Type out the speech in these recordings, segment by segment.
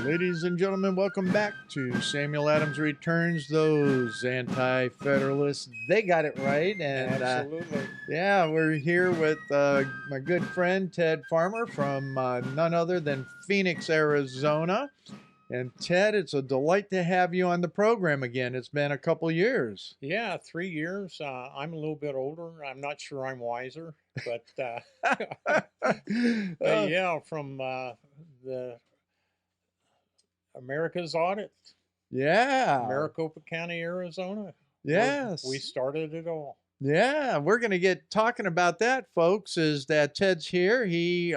Ladies and gentlemen, welcome back to Samuel Adams Returns. Those anti-federalists, they got it right. And Absolutely. yeah, we're here with my good friend Ted Farmer from none other than Phoenix, Arizona. And Ted, it's a delight to have you on the program again. It's been a couple years. Yeah, 3 years. I'm a little bit older. I'm not sure I'm wiser, but Uh, yeah, from the America's Audit, yeah, Maricopa County, Arizona. We yes. started it all. Yeah, we're going to get talking about that, folks. Is that Ted's here? He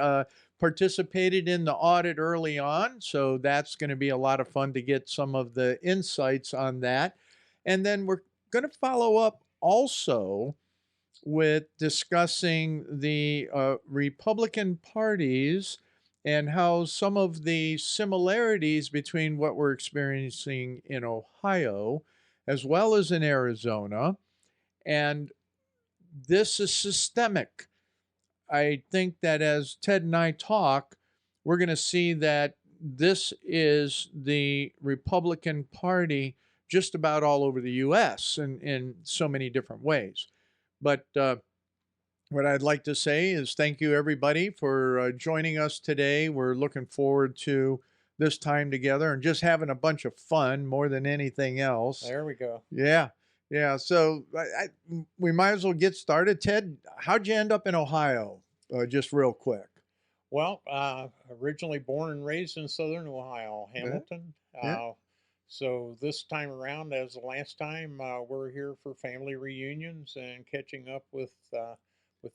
participated in the audit early on, so that's going to be a lot of fun to get some of the insights on that. And then we're going to follow up also with discussing the Republican parties and how some of the similarities between what we're experiencing in Ohio as well as in Arizona. And this is systemic. I think that as Ted and I talk, we're going to see that this is the Republican Party just about all over the U.S. in so many different ways. But what I'd like to say is thank you, everybody, for joining us today. We're looking forward to this time together and just having a bunch of fun more than anything else. There we go. Yeah. Yeah. So we might as well get started. Ted, how'd you end up in Ohio? Just real quick. Well, originally born and raised in Southern Ohio, Hamilton. Yeah. So this time around, as the last time, we're here for family reunions and catching up with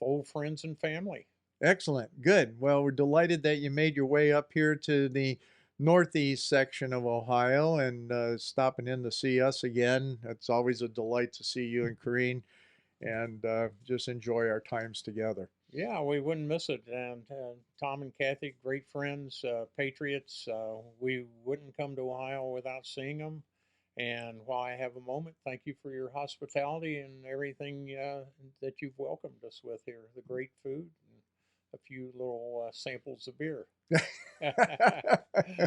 old friends and family. Excellent. Good. Well, we're delighted that you made your way up here to the northeast section of Ohio and stopping in to see us again. It's always a delight to see you and Corrine and just enjoy our times together. Yeah, we wouldn't miss it. And Tom and Kathy, great friends, patriots. We wouldn't come to Ohio without seeing them. And while I have a moment, thank you for your hospitality and everything that you've welcomed us with here. The great food and a few little samples of beer.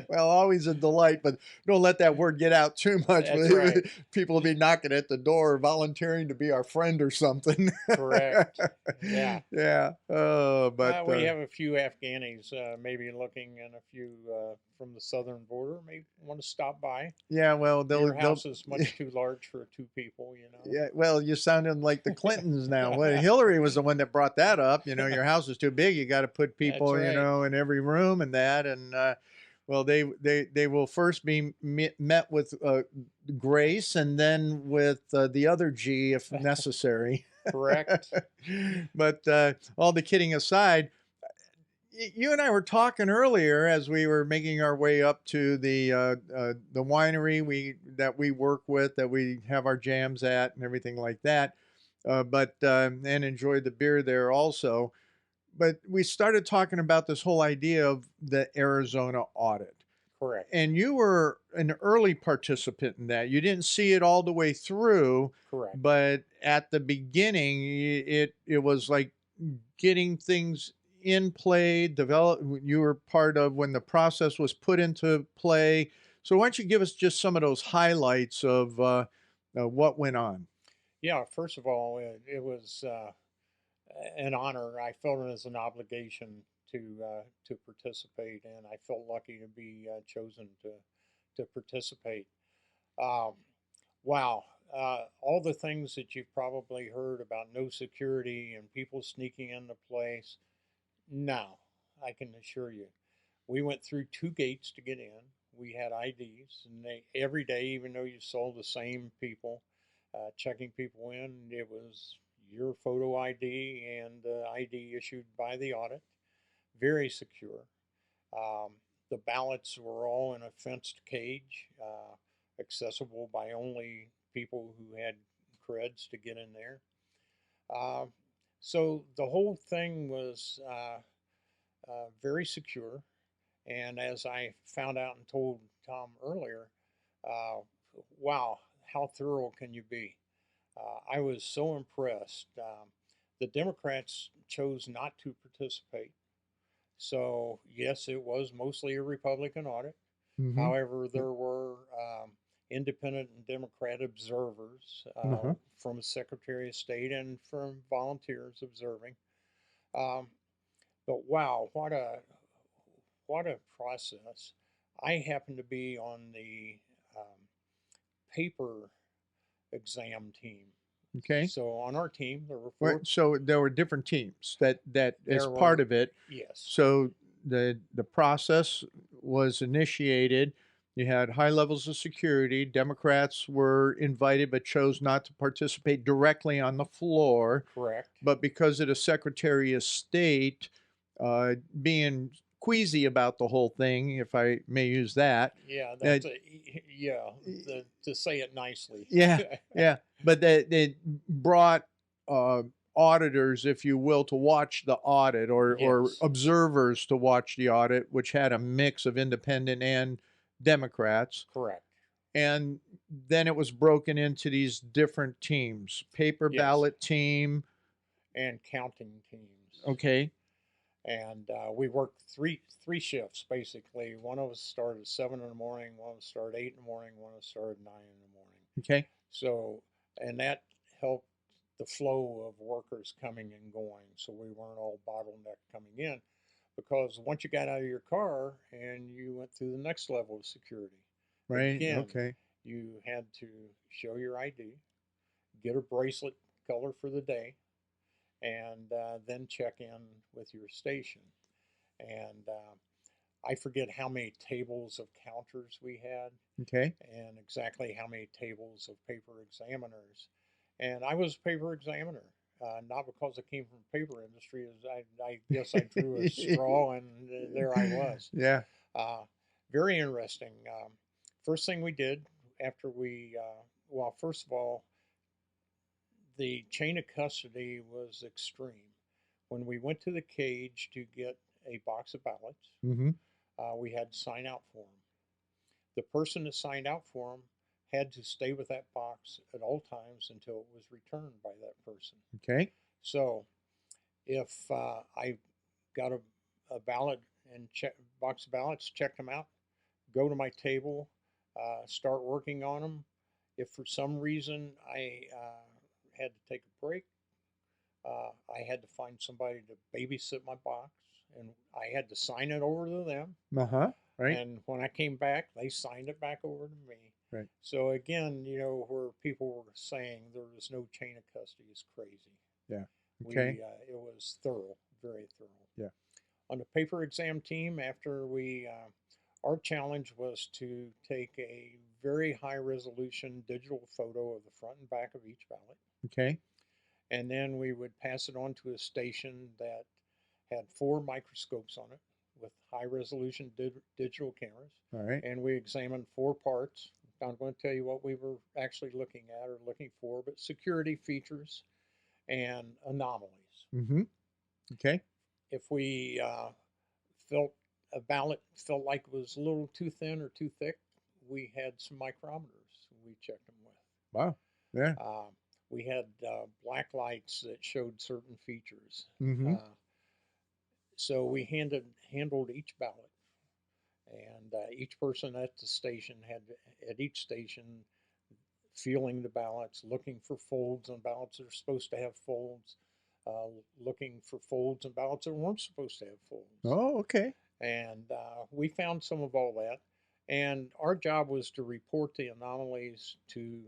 Well, always a delight, but don't let that word get out too much. That's right. People will be knocking at the door, volunteering to be our friend or something. Correct. Yeah. Yeah. But We have a few Afghanis maybe looking and a few from the southern border may want to stop by. yeah, well, Your house is much too large for two people, you know. yeah, well, you're sounding like the Clintons now. Well, Hillary was the one that brought that up. You know, your house is too big. You got to put people, That's you right. know, in every room and that. And well, they will first be met with grace and then with the other G if necessary. Correct. But all the kidding aside, you and I were talking earlier as we were making our way up to the winery that we work with, that we have our jams at and everything like that. But and enjoyed the beer there also. But we started talking about this whole idea of the Arizona audit. Correct. And you were an early participant in that. You didn't see it all the way through, Correct. but at the beginning, it was like getting things in play, develop. You were part of when the process was put into play. So why don't you give us just some of those highlights of what went on? Yeah, first of all, it was an honor. I felt it as an obligation to participate, and I felt lucky to be chosen to participate. Um, wow, all the things that you've probably heard about no security and people sneaking into place. No, I can assure you, we went through two gates to get in. We had IDs, and every day, even though you saw the same people checking people in, it was your photo ID and the ID issued by the audit. Very secure. Um, the ballots were all in a fenced cage, accessible by only people who had creds to get in there. Uh, so the whole thing was very secure. And as I found out and told Tom earlier, uh, wow, how thorough can you be? I was so impressed. The Democrats chose not to participate. So, yes, it was mostly a Republican audit. Mm-hmm. However, there were independent and Democrat observers Uh-huh. from the Secretary of State and from volunteers observing. Um, but wow, what a process! I happened to be on the um, paper exam team. Okay. So on our team, there were Right. four. So there were different teams that as There part were, of it. yes, So the process was initiated. You had high levels of security. Democrats were invited but chose not to participate directly on the floor. correct. But because of the Secretary of State being queasy about the whole thing, if I may use that, Yeah, uh, that's a, yeah, to say it nicely. yeah, yeah, but they brought uh, auditors, if you will, to watch the audit, or Yes, observers to watch the audit, which had a mix of independent and Democrats. correct. And then it was broken into these different teams: paper Yes, ballot team. and counting teams. Okay, And we worked three shifts basically. One of us started at 7 in the morning, one of us started 8 in the morning, one of us started 9 in the morning. okay, So, and that helped the flow of workers coming and going. So we weren't all bottlenecked coming in, because once you got out of your car and you went through the next level of security, right, again, okay, you had to show your ID, get a bracelet color for the day, and then check in with your station. And I forget how many tables of counters we had okay. and exactly how many tables of paper examiners. And I was a paper examiner, not because I came from the paper industry. As I guess I drew a straw, and there I was. Yeah. Uh, Very interesting. First thing we did after we, well, first of all, the chain of custody was extreme. When we went to the cage to get a box of ballots, Mm-hmm. we had to sign out for them. The person that signed out for them had to stay with that box at all times until it was returned by that person. Okay. So if I got a ballot and box of ballots, checked them out, go to my table, start working on them. If for some reason I had to take a break, I had to find somebody to babysit my box, and I had to sign it over to them. Uh-huh. Right. And when I came back, they signed it back over to me. Right. So again, where people were saying there was no chain of custody is crazy. Yeah. Okay. We It was thorough, very thorough. Yeah. On the paper exam team, after our challenge was to take a very high resolution digital photo of the front and back of each ballot, Okay. and then we would pass it on to a station that had 4 microscopes on it with high resolution digital cameras, All right. and we examined 4 parts. I'm going to tell you what we were actually looking at or looking for, but security features and anomalies. Mm-hmm. Okay. If we felt a ballot felt like it was a little too thin or too thick, we had some micrometers we checked them with. Wow. Yeah. We had black lights that showed certain features. Mm-hmm. So we handled each ballot, and each person at the station had at each station feeling the ballots, looking for folds on ballots that are supposed to have folds, uh, looking for folds on ballots that weren't supposed to have folds. Oh, okay. And we found some of all that. And our job was to report the anomalies to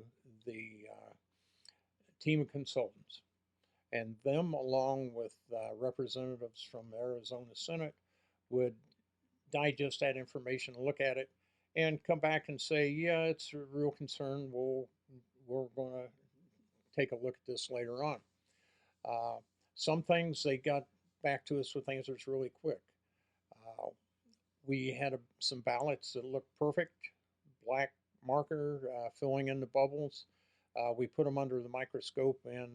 the team of consultants. And them, along with representatives from the Arizona Senate, would digest that information, look at it, and come back and say, yeah, it's a real concern. We're going to take a look at this later on. Uh, some things they got back to us with answers really quick. Uh, we had some ballots that looked perfect, black marker filling in the bubbles. We put them under the microscope, and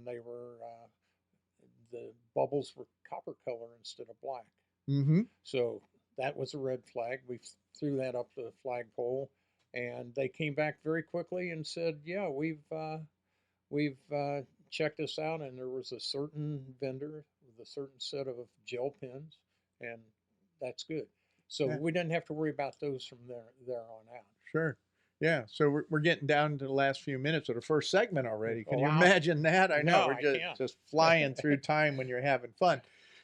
the bubbles were copper color instead of black. Mm-hmm. So that was a red flag. We threw that up the flagpole, and they came back very quickly and said, "Yeah, we've checked this out, and there was a certain vendor with a certain set of gel pens, and that's good." So Yeah. we didn't have to worry about those from there on out. Sure. Yeah. So we're getting down to the last few minutes of the first segment already. Can Oh, you wow. imagine that? I know No, we're I can't. just flying through time when you're having fun.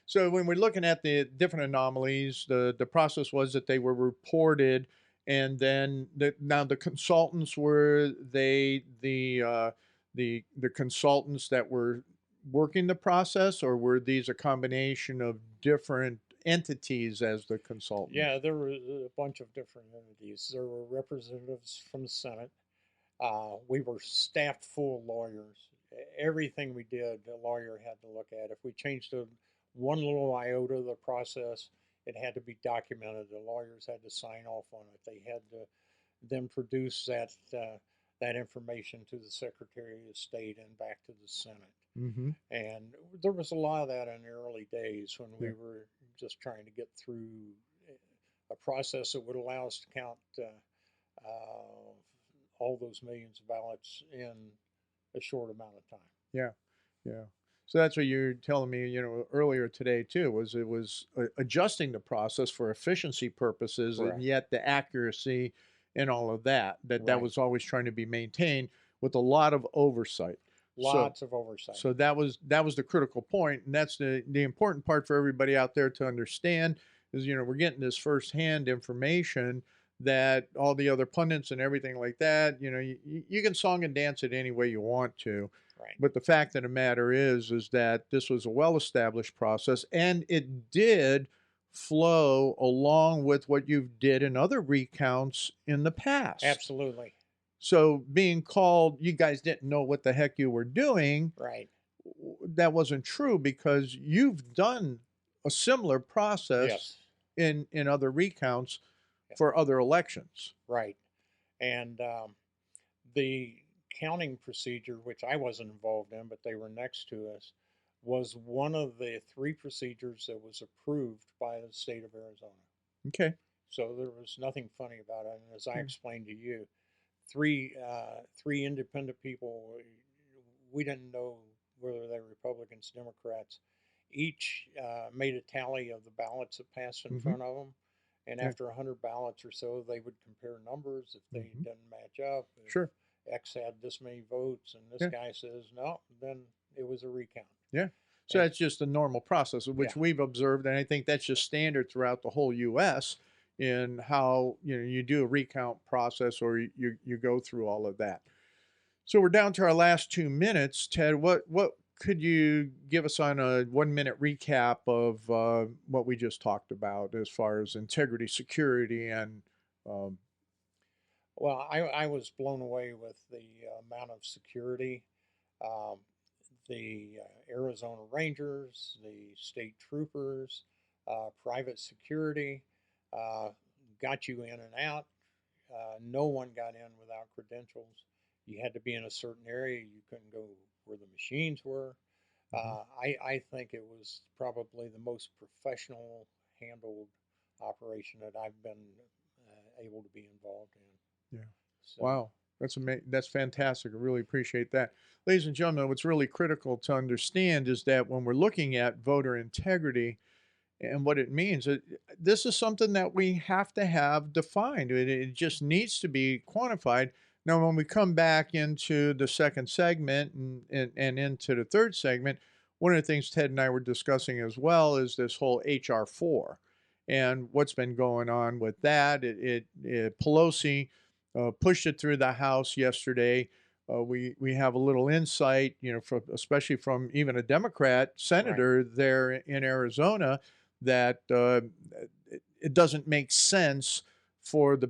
So when we're looking at the different anomalies, the process was that they were reported, and then now the consultants were the consultants that were working the process, or were these a combination of different entities as the consultants? Yeah, there were a bunch of different entities. There were representatives from the Senate. We were staffed full of lawyers. Everything we did, the lawyer had to look at. If we changed one little iota of the process, it had to be documented. The lawyers had to sign off on it. They had to then produce that information to the Secretary of State and back to the Senate. Mm-hmm. And there was a lot of that in the early days when we Yeah. were just trying to get through a process that would allow us to count all those millions of ballots in a short amount of time. Yeah, yeah. So that's what you're telling me, earlier today too, was it was adjusting the process for efficiency purposes, and Correct. yet the accuracy and all of that Right. was always trying to be maintained with a lot of oversight. So Lots of oversight. so that was the critical point, and that's the important part for everybody out there to understand is we're getting this firsthand information that all the other pundits and everything like that, you can song and dance it any way you want to, Right. but the fact of the matter is that this was a well-established process, and it did flow along with what you did in other recounts in the past. Absolutely. So being called, you guys didn't know what the heck you were doing, Right. that wasn't true, because you've done a similar process Yes. in other recounts Yeah. for other elections. Right. And the counting procedure, which I wasn't involved in, but they were next to us, was one of the three procedures that was approved by the state of Arizona. Okay. So there was nothing funny about it. And as I Hmm. explained to you, three independent people, we didn't know whether they were Republicans, Democrats. Each made a tally of the ballots that passed in Mm-hmm. front of them. And Yeah. after 100 ballots or so, they would compare numbers. If they Mm-hmm. didn't match up, if Sure. X had this many votes and this Yeah. guy says no, then it was a recount. Yeah. So And that's just the normal process, which yeah, we've observed, and I think that's just standard throughout the whole U.S. in how you do a recount process, or you go through all of that. So we're down to our last 2 minutes, Ted. What could you give us on a 1 minute recap of what we just talked about as far as integrity, security, and um, well, I was blown away with the amount of security. Um, the Arizona Rangers, the state troopers, private security uh, got you in and out. No one got in without credentials. You had to be in a certain area. You couldn't go where the machines were. mhm. I think it was probably the most professional handled operation that I've been able to be involved in. Yeah. So, Wow. That's fantastic. I really appreciate that. Ladies and gentlemen, what's really critical to understand is that when we're looking at voter integrity and what it means, this is something that we have to have defined. It just needs to be quantified. Now, when we come back into the second segment and into the third segment, one of the things Ted and I were discussing as well is this whole HR 4 and what's been going on with that. Pelosi pushed it through the House yesterday. We have a little insight, especially from even a Democrat right, senator there in Arizona, that it doesn't make sense for the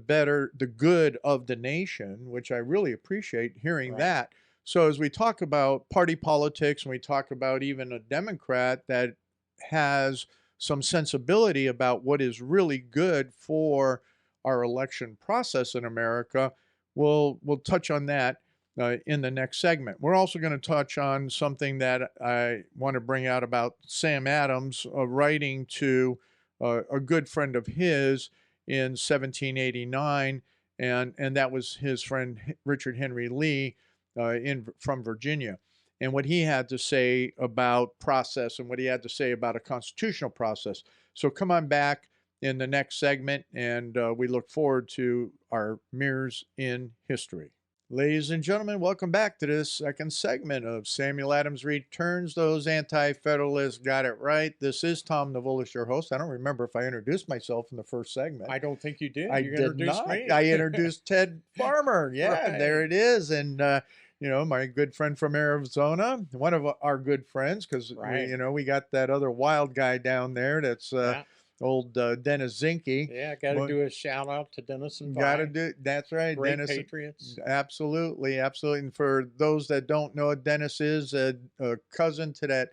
good of the nation, which I really appreciate hearing right, that. So as we talk about party politics, and we talk about even a Democrat that has some sensibility about what is really good for our election process in America, we'll touch on that in the next segment. We're also going to touch on something that I want to bring out about Sam Adams writing to a good friend of his in 1789, and that was his friend Richard Henry Lee from Virginia, and what he had to say about process and what he had to say about a constitutional process. So come on back in the next segment, and we look forward to our Mirrors in History. Ladies and gentlemen, welcome back to this second segment of Samuel Adams Returns. Those Anti-Federalists got it right. This is Tom Nivolis, your host. I don't remember if I introduced myself in the first segment. I don't think you did. I You did introduced not. me. I introduced Ted Farmer. Yeah, there Right. it is. And my good friend from Arizona, one of our good friends, because Right. we got that other wild guy down there. That's Yeah. old Dennis Zinke. Yeah. Got to do a shout out to Dennis and Got to Vi. do. That's right, Great Dennis. patriots. Absolutely, absolutely. And for those that don't know, Dennis is a cousin to that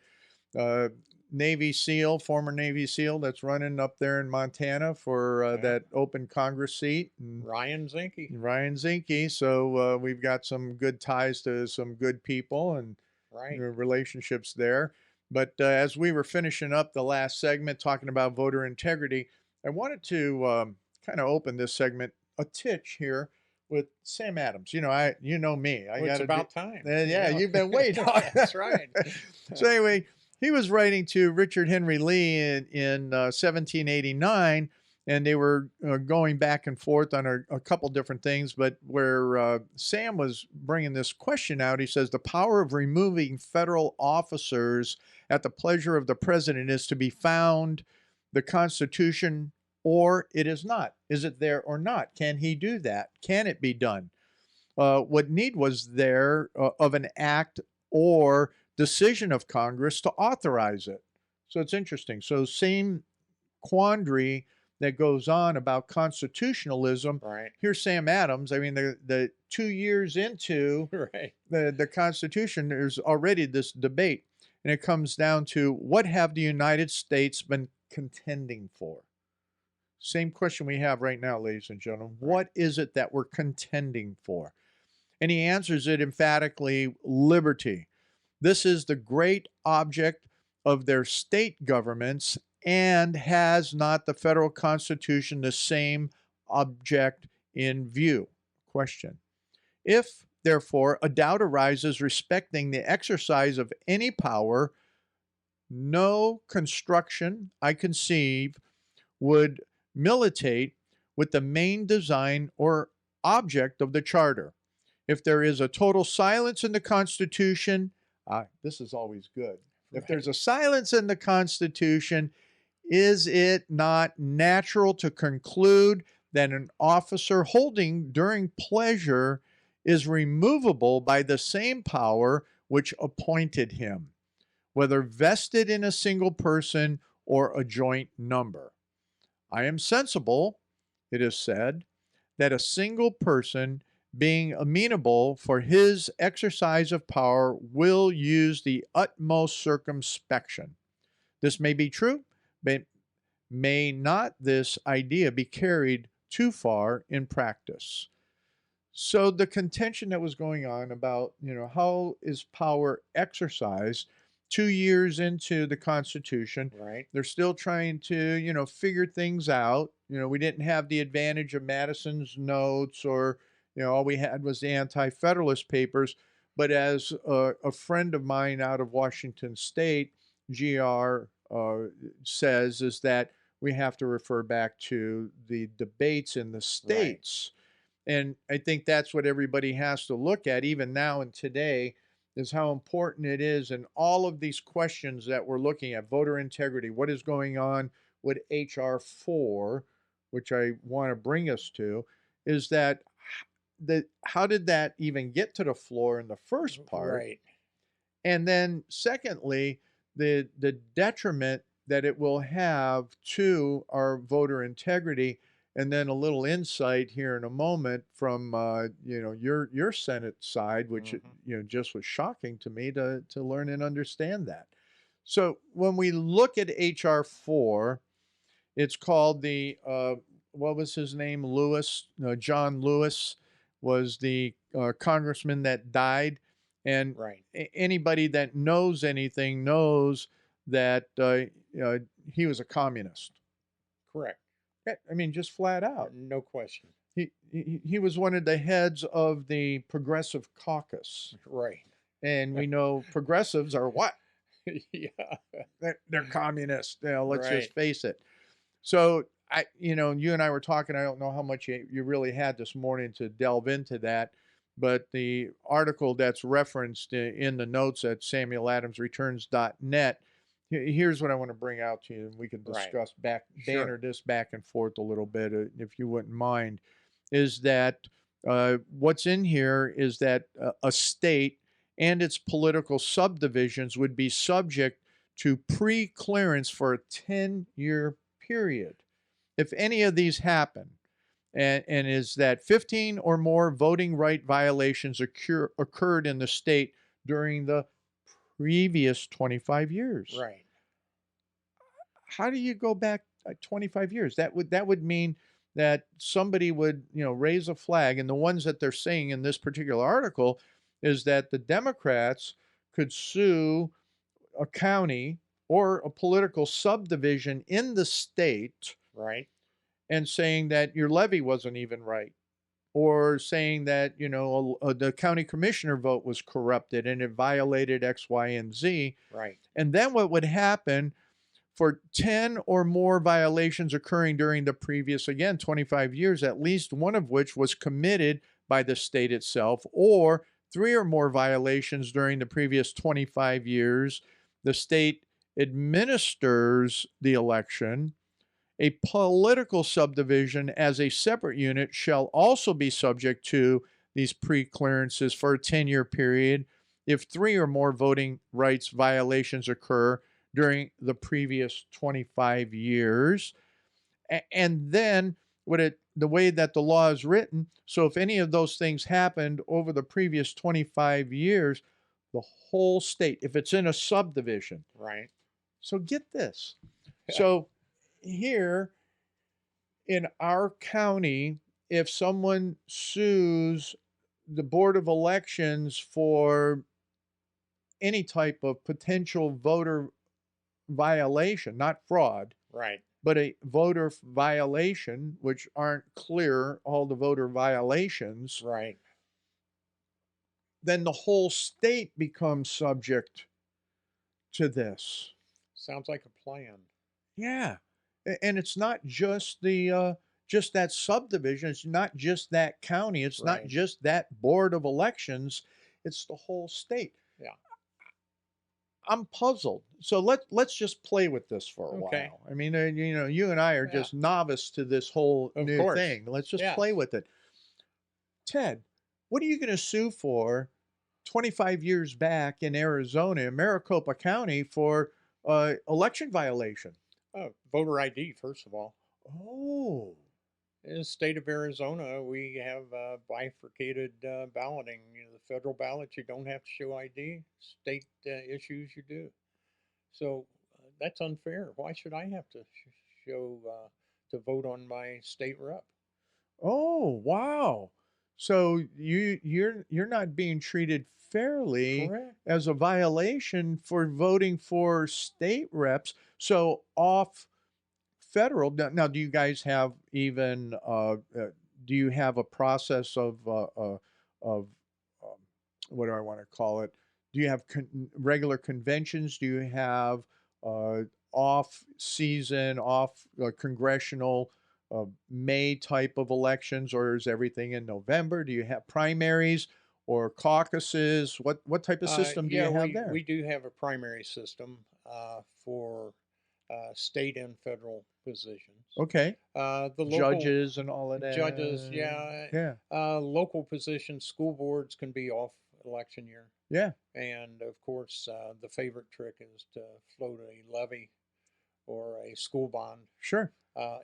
uh, Navy SEAL, former Navy SEAL that's running up there in Montana for Yeah. that open Congress seat. And Ryan Zinke. Ryan Zinke. So we've got some good ties to some good people and Right. relationships there. But as we were finishing up the last segment talking about voter integrity, I wanted to kind of open this segment a titch here with Sam Adams. You know me. Well, it's about time. Yeah, you've been waiting. That's right. So anyway, he was writing to Richard Henry Lee in 1789, and they were going back and forth on a couple different things. But where Sam was bringing this question out, he says the power of removing federal officers at the pleasure of the president is to be found the Constitution, or it is not. Is it there or not? Can he do that? Can it be done? What need was there of an act or decision of Congress to authorize it? So it's interesting. So same quandary that goes on about constitutionalism. Right. Here's Sam Adams. I mean, the 2 years into Right. the Constitution, there's already this debate. And it comes down to what have the United States been contending for? Same question we have right now, ladies and gentlemen. Right. What is it that we're contending for? And he answers it emphatically, liberty. This is the great object of their state governments, and has not the federal Constitution the same object in view? Question. If, therefore, a doubt arises respecting the exercise of any power, no construction, I conceive, would militate with the main design or object of the Charter. If there is a total silence in the Constitution, this is always good. If there's a silence in the Constitution, is it not natural to conclude that an officer holding during pleasure is removable by the same power which appointed him, whether vested in a single person or a joint number? I am sensible, it is said, that a single person being amenable for his exercise of power will use the utmost circumspection. This may be true, but may not this idea be carried too far in practice? So the contention that was going on about, how is power exercised 2 years into the Constitution, Right. they're still trying to, figure things out. We didn't have the advantage of Madison's notes, or, all we had was the Anti-Federalist Papers. But as a friend of mine out of Washington State, GR, says, is that we have to refer back to the debates in the states. And I think that's what everybody has to look at, even now and today, is how important it is in all of these questions that we're looking at. Voter integrity, what is going on with H.R. 4, which I want to bring us to, is that how did that even get to the floor in the first part? Right. And then secondly, the detriment that it will have to our voter integrity. And then a little insight here in a moment from your Senate side, which just was shocking to me to learn and understand that. So when we look at HR 4, it's called the what was his name? John Lewis was the congressman that died, and Right. anybody that knows anything knows that he was a communist. Correct. I mean, just flat out. No question. He was one of the heads of the Progressive Caucus. Right. And we know progressives are what? Yeah. They're communists. Let's Right. just face it. So you and I were talking. I don't know how much you really had this morning to delve into that, but the article that's referenced in the notes at samueladamsreturns.net. Here's what I want to bring out to you, and we can Right. discuss Sure. banter this back and forth a little bit, if you wouldn't mind. Is that what's in here is that a state and its political subdivisions would be subject to pre-clearance for a 10-year period if any of these happen, and is that 15 or more voting right violations occurred in the state during the previous 25 years. Right. How do you go back 25 years? That would mean that somebody would, raise a flag, and the ones that they're saying in this particular article is that the Democrats could sue a county or a political subdivision in the state Right. and saying that your levy wasn't even right, or saying that the county commissioner vote was corrupted and it violated X, Y, and Z. Right. And then what would happen for 10 or more violations occurring during the previous, again, 25 years, at least one of which was committed by the state itself, or 3 or more violations during the previous 25 years, the state administers the election. A political subdivision as a separate unit shall also be subject to these pre-clearances for a 10-year period if 3 or more voting rights violations occur during the previous 25 years. And then the way that the law is written, so if any of those things happened over the previous 25 years, the whole state, if it's in a subdivision. Right. So get this. So here in our county, if someone sues the Board of Elections for any type of potential voter violation, not fraud, Right. but a voter violation, which aren't clear, all the voter violations, Right. then the whole state becomes subject to this. Sounds like a plan. Yeah. And it's not just just that subdivision, it's not just that county, it's not Right. just that board of elections, it's the whole state. Yeah. I'm puzzled. So let's just play with this for a Okay. while. I mean, you and I are Yeah. just novice to this whole Of new course. thing. Let's just play Yes. with it. Ted, what are you going to sue for 25 years back in Arizona, in Maricopa County, for election violation? Oh, voter ID, first of all. Oh, In the state of Arizona, we have bifurcated balloting. The federal ballot, you don't have to show ID. State issues, you do. So that's unfair. Why should I have to show to vote on my state rep? oh, wow. So you're not being treated fairly Correct. as a violation for voting for state reps. So off federal. Now, do you guys have even? Do you have a process of what do I want to call it? Do you have regular conventions? Do you have uh, off season, off congressional May type of elections, or is everything in November? Do you have primaries or caucuses? What type of system do Yeah, you have we there? do have a primary system for state and federal positions. Okay, The local judges and all of judges, that. yeah, Yeah, local positions, school boards can be off election year. yeah, And of course, the favorite trick is to float a levy or a school bond sure.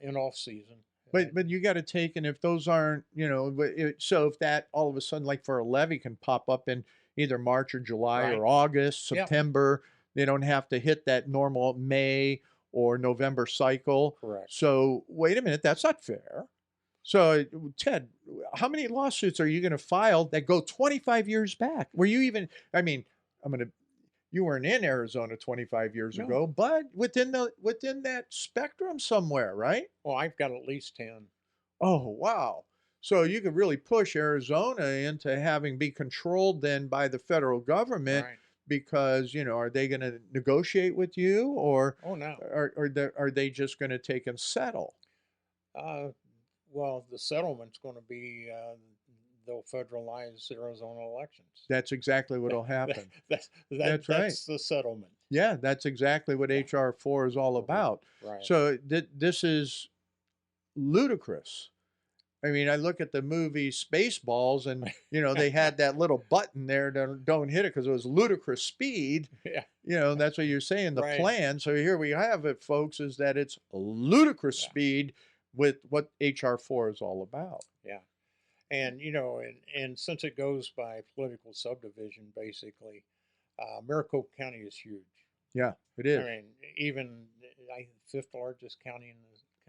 in off season. But you got to take, and if those aren't, so if that all of a sudden, like for a levy, can pop up in either March or July Right. or August, Yep. September, they don't have to hit that normal May or November cycle. Correct. So wait a minute, that's not fair. So Ted, how many lawsuits are you going to file that go 25 years back? Were you even? I mean, I'm going to. You weren't in Arizona 25 years No. ago, but within that spectrum somewhere, right? Well, I've got at least 10. Oh, wow. So you could really push Arizona into having be controlled then by the federal government Right. because, are they going to negotiate with you, or Oh, no. are they just going to take and settle? Uh, well, the settlement's going to be they'll federalize Arizona elections. That's exactly what'll happen. That's right. That's the settlement. Yeah, that's exactly what Yeah. HR 4 is all about. Right. So this is ludicrous. I mean, I look at the movie Spaceballs, and they had that little button there to don't hit it because it was ludicrous speed. Yeah. That's what you're saying. The Right. plan. So here we have it, folks, is that it's ludicrous Yeah. speed with what HR 4 is all about. Yeah. And and since it goes by political subdivision, basically, Maricopa County is huge. Yeah, it I is. mean, even fifth largest county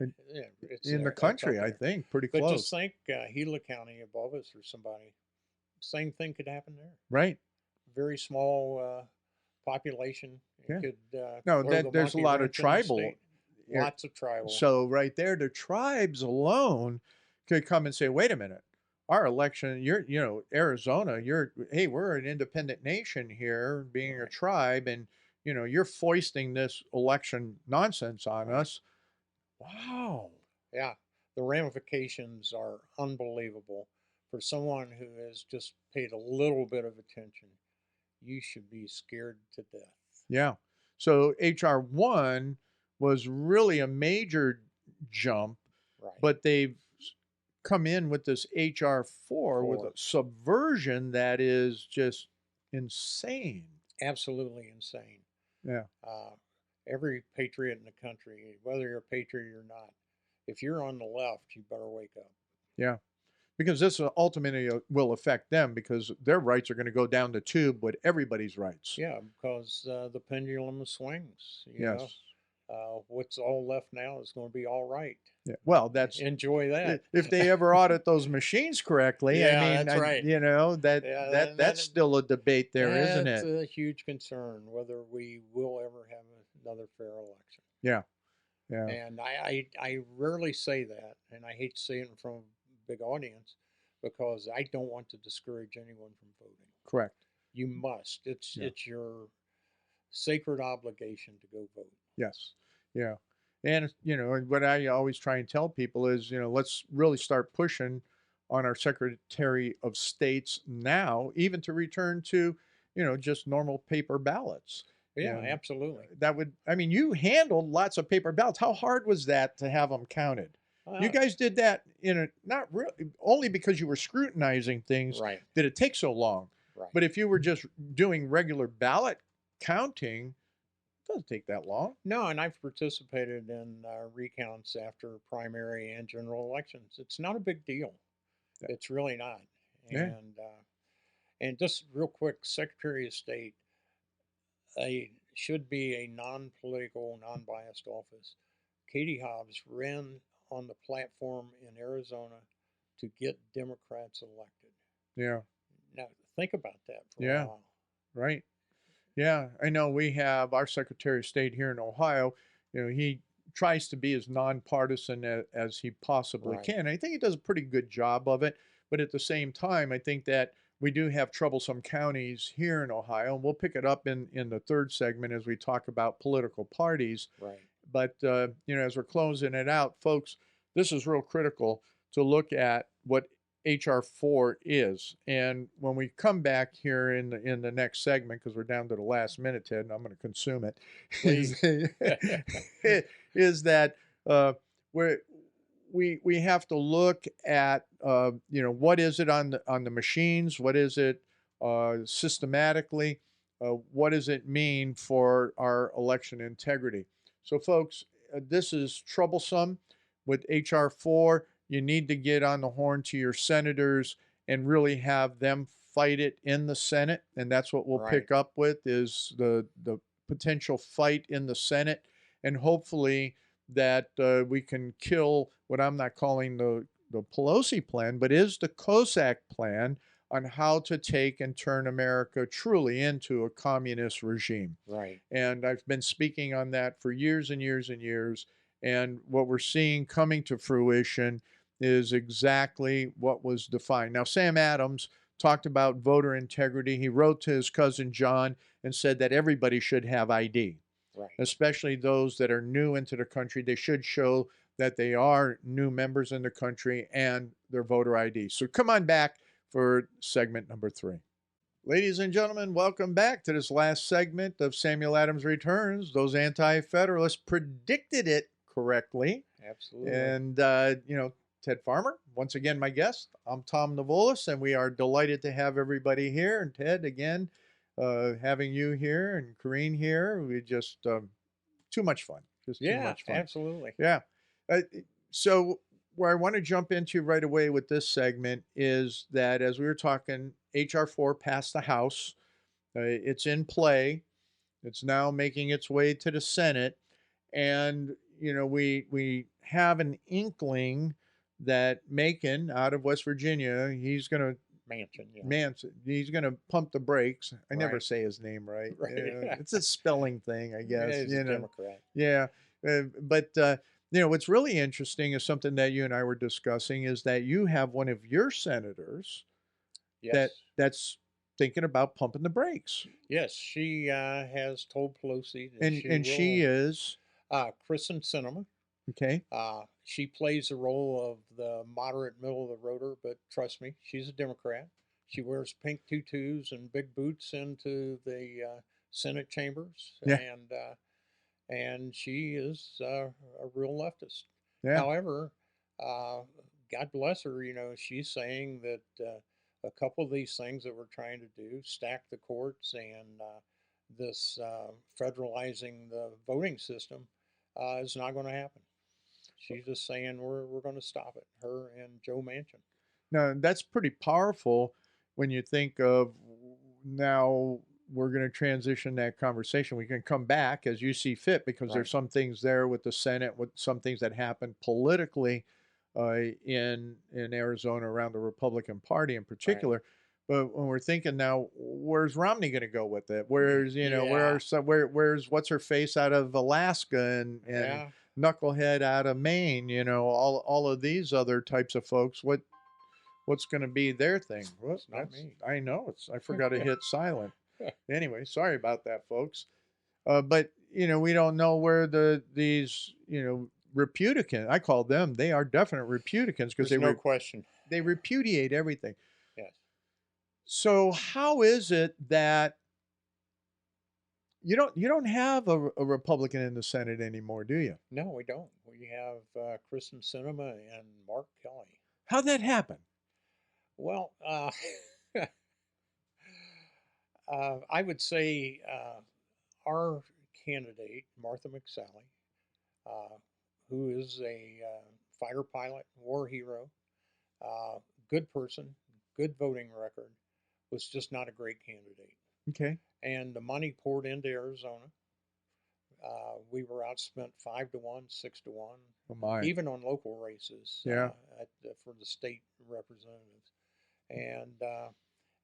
In, yeah, it's in the there. It's up country, I there. think, pretty But just close. think, Gila County above us or somebody, same thing could happen there. Right. Very small population. It Yeah. could No, throw the there's a monkey lot of wrench in the tribal. state. Lots of tribal. So right there, the tribes alone could come and say, "Wait a minute, our election, Arizona, hey, we're an independent nation here, being a Right. tribe, and you're foisting this election nonsense on Right. us." Wow. Yeah, the ramifications are unbelievable. For someone who has just paid a little bit of attention, you should be scared to death. Yeah. So HR 1 was really a major jump, Right. but they've come in with this HR 4 with a subversion that is just insane. Absolutely insane. Yeah. Every patriot in the country, whether you're a patriot or not, if you're on the left, you better wake up. Yeah. Because this ultimately will affect them because their rights are going to go down the tube with everybody's rights. Yeah, because the pendulum swings. Yes. What's all left now is going to be all right. Yeah. Well, that's Enjoy that. if they ever audit those machines correctly. Yeah, I mean, that's right. Yeah, that's still a debate there, isn't that's it? a huge concern whether we will ever have another fair election. Yeah. Yeah. And I rarely say that, and I hate to say it in front of a big audience because I don't want to discourage anyone from voting. Correct. You must. It's Yeah. it's your sacred obligation to go vote. Yes. Yeah. And what I always try and tell people is, let's really start pushing on our Secretary of States now, even to return to, just normal paper ballots. Yeah, absolutely. That would, I mean, you handled lots of paper ballots. How hard was that to have them counted? You guys did that not really, only because you were scrutinizing things Right. did it take so long. Right. But if you were just doing regular ballot counting, it doesn't take that long. No, and I've participated in recounts after primary and general elections. It's not a big deal. Yeah. It's really not. Yeah. And just real quick, Secretary of State should be a non-political, non-biased office. Katie Hobbs ran on the platform in Arizona to get Democrats elected. Yeah. Now think about that for Yeah. a while. Right. Yeah, I know we have our Secretary of State here in Ohio. He tries to be as nonpartisan as he possibly Right. can. I think he does a pretty good job of it. But at the same time, I think that we do have troublesome counties here in Ohio. And we'll pick it up in the third segment as we talk about political parties. Right. But, as we're closing it out, folks, this is real critical to look at what HR 4 is. And when we come back here in the next segment, because we're down to the last minute, Ted, and I'm going to consume it, is that we have to look at what is it on the machines, what is it systematically, what does it mean for our election integrity. So, folks, this is troublesome with HR 4. You need to get on the horn to your senators and really have them fight it in the Senate. And that's what we'll pick up with is the potential fight in the Senate. And hopefully that we can kill what I'm not calling the Pelosi plan, but is the Cossack plan on how to take and turn America truly into a communist regime. Right. And I've been speaking on that for years and years and years. And what we're seeing coming to fruition is exactly what was defined. Now, Sam Adams talked about voter integrity. He wrote to his cousin John and said that everybody should have ID, Right. especially those that are new into the country. They should show that they are new members in the country and their voter ID. So come on back for segment number 3. Ladies and gentlemen, welcome back to this last segment of Samuel Adams Returns. Those anti-federalists predicted it correctly. Absolutely. And, Ted Farmer, once again, my guest. I'm Tom Navolis, and we are delighted to have everybody here. And Ted, again, having you here and Corrine here, we just, too much fun. Just too Yeah, much fun. absolutely. Yeah. Uh, so where I want to jump into right away with this segment is that as we were talking, HR 4 passed the House. It's in play. It's now making its way to the Senate, and we have an inkling that Macon out of West Virginia, he's going to Mansion, yeah. Manson, he's going to pump the brakes. I never Right. say his name right. Right. It's a spelling thing, I Yeah, guess. he's a Democrat. Yeah, but what's really interesting is something that you and I were discussing is that you have one of your senators Yes. that's thinking about pumping the brakes, Yes, she has told Pelosi that and she is Kristen Sinema. okay. She plays the role of the moderate middle of the roader, but trust me, she's a Democrat. She wears pink tutus and big boots into the Senate chambers, Yeah, and she is a real leftist. yeah. However, uh, God bless her, she's saying that a couple of these things that we're trying to do, stack the courts and this federalizing the voting system, is not going to happen. She's just saying we're going to stop it. Her and Joe Manchin. Now that's pretty powerful when you think of now we're going to transition that conversation. We can come back as you see fit because Right. there's some things there with the Senate, with some things that happen politically in Arizona around the Republican Party in Right. particular. But when we're thinking now, where's Romney going to go with it? Where's Yeah. where's what's her face out of Alaska and Yeah. Knucklehead out of Maine? All of these other types of folks. What's going to be their thing? Well, It's not me. I know I forgot to hit silent. Anyway, sorry about that, folks. But we don't know where these Republican. I call them. They are definite Republicans because There's no question. they repudiate everything. Yes. So how is it that you don't have a Republican in the Senate anymore, do you? No, we don't. We have Kristen Sinema and Mark Kelly. How'd that happen? Well, I would say our candidate, Martha McSally, uh, who is a fighter pilot, war hero, good person, good voting record, was just not a great candidate. Okay. And the money poured into Arizona. We were outspent 5-1, 6-1, Oh my. even on local races Yeah. for the state representatives. And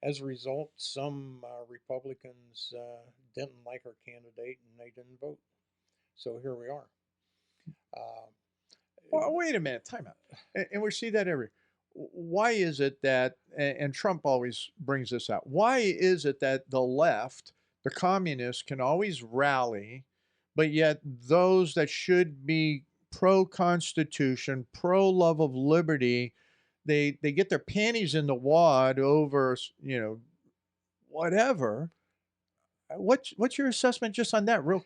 as a result, some Republicans didn't like our candidate and they didn't vote. So here we are. Well, wait a minute, time out. And we see that why is it that, and Trump always brings this out, why is it that the left, the communists, can always rally, but yet those that should be pro-Constitution, pro-love of liberty, they get their panties in the wad over, whatever. What's your assessment just on that real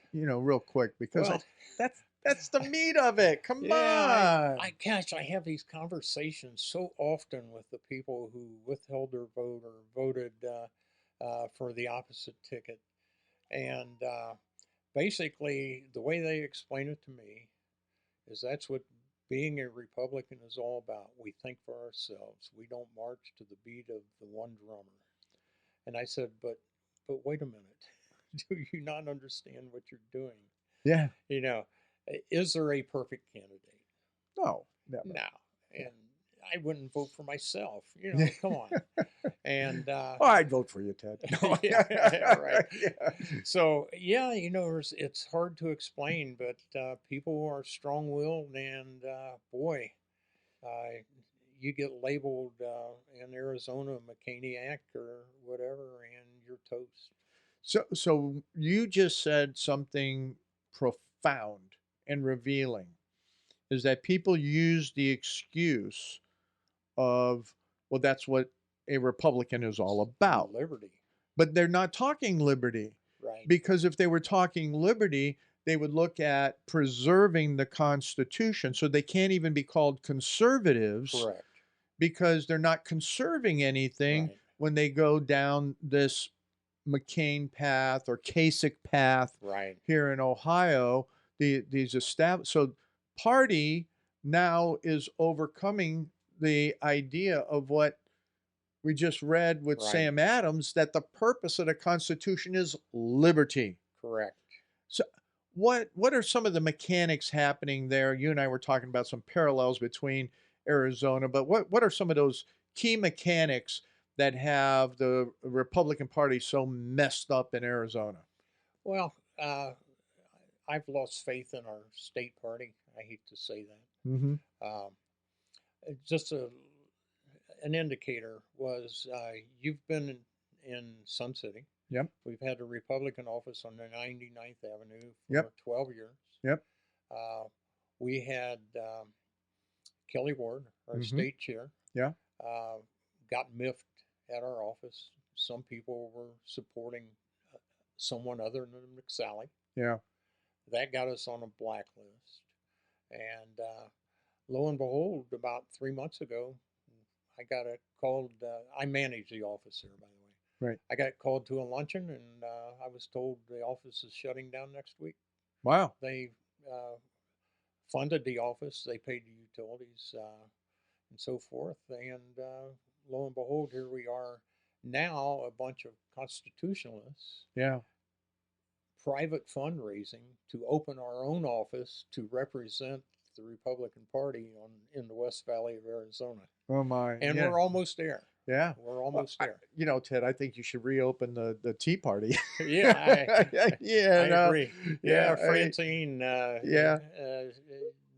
quick? Because Well, that's the meat of it. Come yeah, on. I have these conversations so often with the people who withheld their vote or voted for the opposite ticket. And basically, the way they explain it to me is that's what being a Republican is all about. We think for ourselves. We don't march to the beat of the one drummer. And I said, but wait a minute. Do you not understand what you're doing? Yeah. Is there a perfect candidate? No, never. No. And I wouldn't vote for myself. Come on. And Oh, I'd vote for you, Ted. No. yeah, right. Yeah. So yeah, it's hard to explain, but people are strong-willed, and boy, you get labeled in Arizona a McCaniac or whatever, and you're toast. So you just said something profound and revealing. is that people use the excuse of, well, that's what a Republican is all about. Liberty. But they're not talking liberty, Right. because if they were talking liberty, they would look at preserving the Constitution. So they can't even be called conservatives Correct. because they're not conserving anything Right. when they go down this McCain path or Kasich path Right. here in Ohio. These established, so party now is overcoming the idea of what we just read with Right. Sam Adams, that the purpose of the Constitution is liberty. Correct. So what are some of the mechanics happening there? You and I were talking about some parallels between Arizona, but what are some of those key mechanics that have the Republican Party so messed up in Arizona? Well, I've lost faith in our state party. I hate to say that. Mm-hmm. Um, just an indicator was you've been in Sun City. Yep. We've had a Republican office on the 99th Avenue for Yep. 12 years. Yep. Uh, we had Kelly Ward, our Mm-hmm. state chair, Yeah. got miffed at our office. Some people were supporting someone other than McSally. Yeah. That got us on a blacklist. And lo and behold, about 3 months ago, I got a called. I manage the office there, by the way. Right. I got called to a luncheon, and I was told the office is shutting down next week. Wow. They funded the office, they paid the utilities, and so forth. And lo and behold, here we are now, a bunch of constitutionalists, Yeah. private fundraising to open our own office to represent the Republican Party in the West Valley of Arizona. Oh my. And Yeah. we're almost there. Yeah. We're almost there. Ted, I think you should reopen the Tea Party. Yeah, Yeah. I No. agree. Yeah. Francine, Yeah.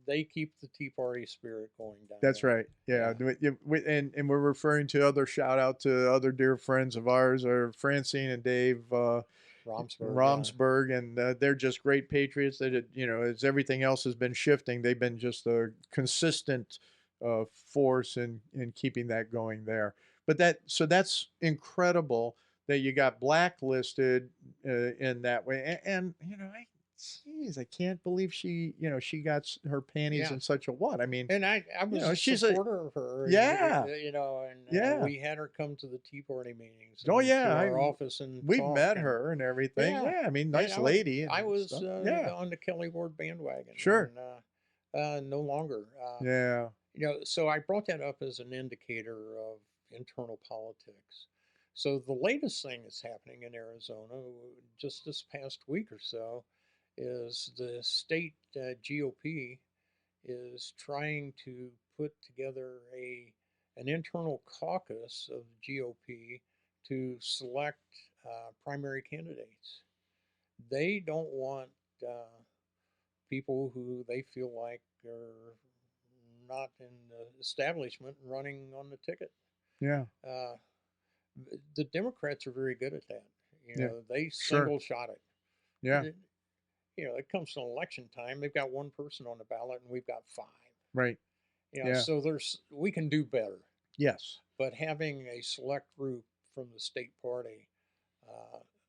they keep the Tea Party spirit going down That's there. right. Yeah. And we're referring to other shout out to other dear friends of ours, are Francine and Dave Romsberg, and they're just great patriots. That, as everything else has been shifting, they've been just a consistent force in keeping that going there. But that's incredible that you got blacklisted in that way. And I can't believe she got her panties Yeah. in such a what? I mean, And I was a she's supporter of her. Yeah. And Yeah. we had her come to the Tea Party meetings. Oh, and yeah, to our office, and we've talk, met and her and everything. Yeah. Yeah, I mean, and nice lady. I and was stuff. Yeah, on the Kelly Ward bandwagon. Sure. And, no longer. Yeah. So I brought that up as an indicator of internal politics. So the latest thing that's happening in Arizona, just this past week or so, is the state GOP is trying to put together an internal caucus of GOP to select primary candidates. They don't want people who they feel like are not in the establishment running on the ticket. Yeah. The Democrats are very good at that. Yeah. They Sure. single shot it. Yeah. It comes to election time. They've got one person on the ballot, and we've got 5. Right. Yeah. So we can do better. Yes. But having a select group from the state party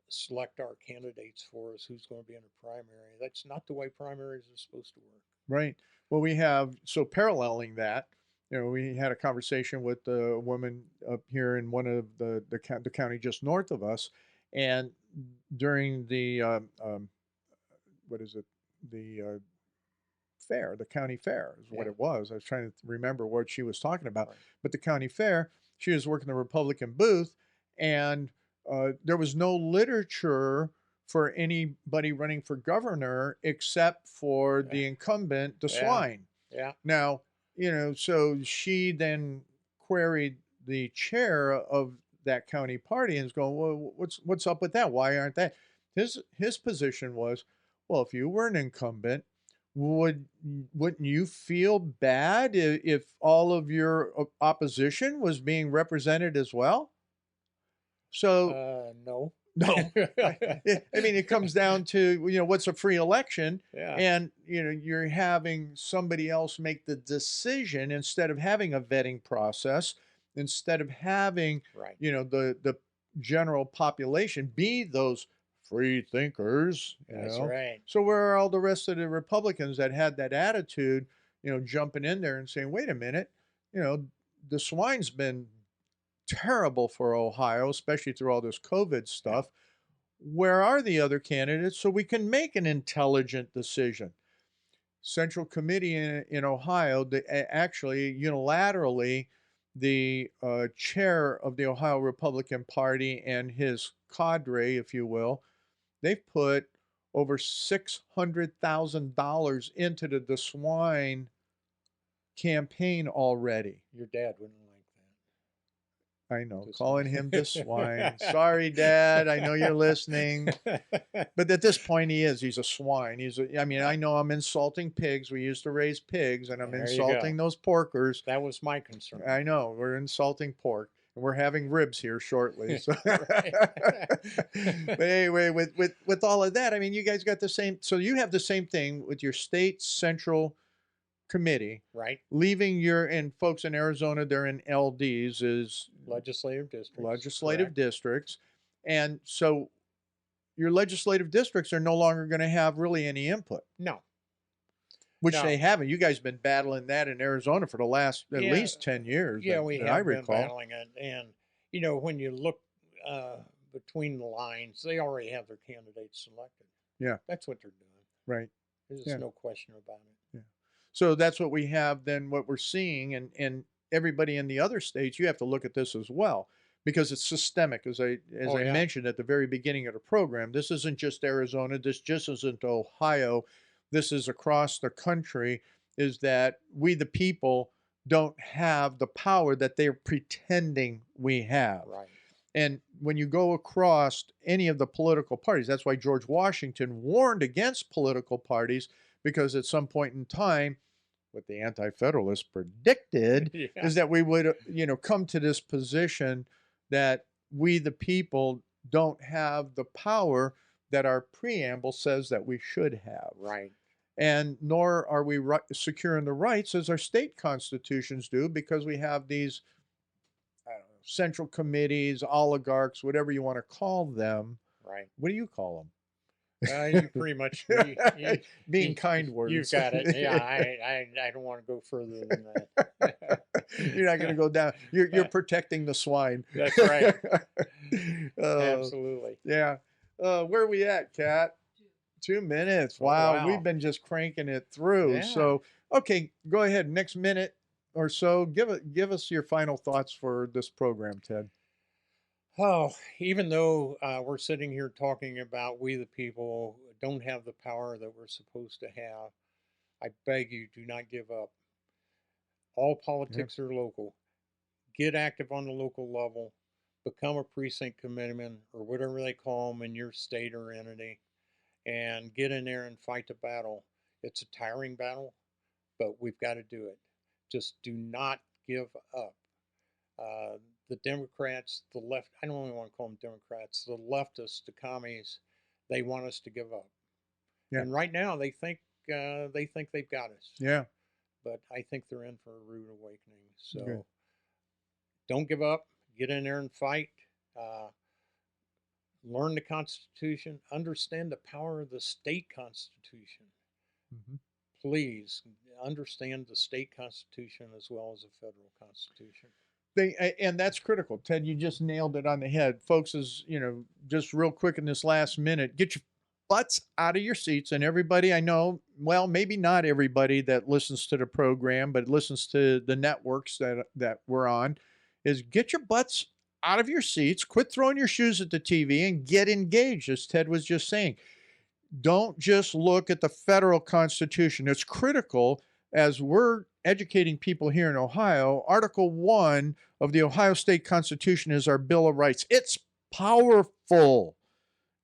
select our candidates for us, who's going to be in a primary, that's not the way primaries are supposed to work. Right. Well, so paralleling that, we had a conversation with a woman up here in one of the county just north of us, and during the what is it, the fair, the county fair is what Yeah. it was. I was trying to remember what she was talking about, Right. but the county fair, she was working the Republican booth, and there was no literature for anybody running for governor except for the incumbent, the Yeah. swine. Yeah. Now, so she then queried the chair of that county party and is going, well, what's up with that? Why aren't that? His position was, well, if you were an incumbent, wouldn't you feel bad if all of your opposition was being represented as well? So No. No. I mean, it comes down to, what's a free election? Yeah. And, you're having somebody else make the decision instead of having a vetting process, instead of having, Right. the general population be those free thinkers, That's right. So where are all the rest of the Republicans that had that attitude, jumping in there and saying, wait a minute, the swine's been terrible for Ohio, especially through all this COVID stuff. Where are the other candidates so we can make an intelligent decision? Central Committee in Ohio, actually unilaterally, the chair of the Ohio Republican Party and his cadre, if you will, they've put over $600,000 into the swine campaign already. Your dad wouldn't like I know, Just- calling him the swine. Sorry, Dad. I know you're listening. that. But at this point, he is. He's a swine. I know I'm insulting pigs. We used to raise pigs, and I'm There you insulting go. those porkers. That was my concern. I know, we're insulting pork. And we're having ribs here shortly. So. Right. But anyway, with all of that, I mean, you guys got the same. So you have the same thing with your state central committee. Right. Leaving and folks in Arizona, they're in LDs, is Legislative districts. legislative correct. districts. And so your legislative districts are no longer going to have really any input, No. which No. they haven't. You guys been battling that in Arizona for the last at Yeah. least 10 years. Yeah, that, we that have I been recall. battling it, and when you look between the lines, they already have their candidates selected. Yeah. That's what they're doing. Right. There's Yeah. no question about it. So that's what we have then, what we're seeing, and everybody in the other states, you have to look at this as well, because it's systemic, as I Oh, yeah. mentioned at the very beginning of the program. This isn't just Arizona, this just isn't Ohio, this is across the country, is that we the people don't have the power that they're pretending we have. Right. And when you go across any of the political parties, that's why George Washington warned against political parties, because at some point in time, what the Anti-Federalists predicted Yeah. is that we would, come to this position that we the people don't have the power that our preamble says that we should have. Right. And nor are we secure in the rights as our state constitutions do, because we have these, I don't know, central committees, oligarchs, whatever you want to call them. Right. What do you call them? You pretty much Being kind words. You've got it. Yeah, I don't want to go further than that. You're not going to go down. You're protecting the swine. That's right. Uh, Absolutely. Yeah. Where are we at, Kat? 2 minutes. Wow. Wow. We've been just cranking it through. Yeah. So, okay, go ahead. Next minute or so, give us your final thoughts for this program, Ted. Oh, even though we're sitting here talking about we the people don't have the power that we're supposed to have, I beg you, do not give up. All politics are local. Get active on the local level. Become a precinct committeeman or whatever they call them in your state or entity, and get in there and fight the battle. It's a tiring battle, but we've got to do it. Just do not give up. The Democrats, the left, I don't even want to call them Democrats, the leftists, the commies, they want us to give up. Yeah. And right now they think they've got us. Yeah. But I think they're in for a rude awakening. So Okay. don't give up. Get in there and fight. Learn the Constitution. Understand the power of the state constitution. Mhm. Please understand the state constitution as well as the federal constitution. And that's critical. Ted, you just nailed it on the head. Folks, just real quick in this last minute, get your butts out of your seats. And everybody I know, well, maybe not everybody that listens to the program, but listens to the networks that we're on, is get your butts out of your seats, quit throwing your shoes at the TV, and get engaged, as Ted was just saying. Don't just look at the federal constitution. It's critical, as we're educating people here in Ohio. Article 1 of the Ohio State Constitution is our Bill of Rights. It's powerful.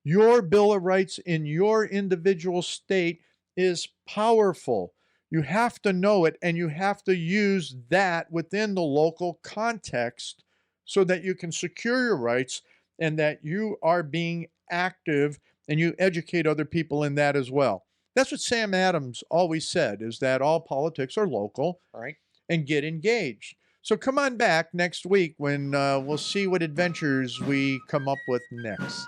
Your Bill of Rights in your individual state is powerful. You have to know it, and you have to use that within the local context so that you can secure your rights and that you are being active and you educate other people in that as well. That's what Sam Adams always said, is that all politics are local, Right. and get engaged. So come on back next week when we'll see what adventures we come up with next.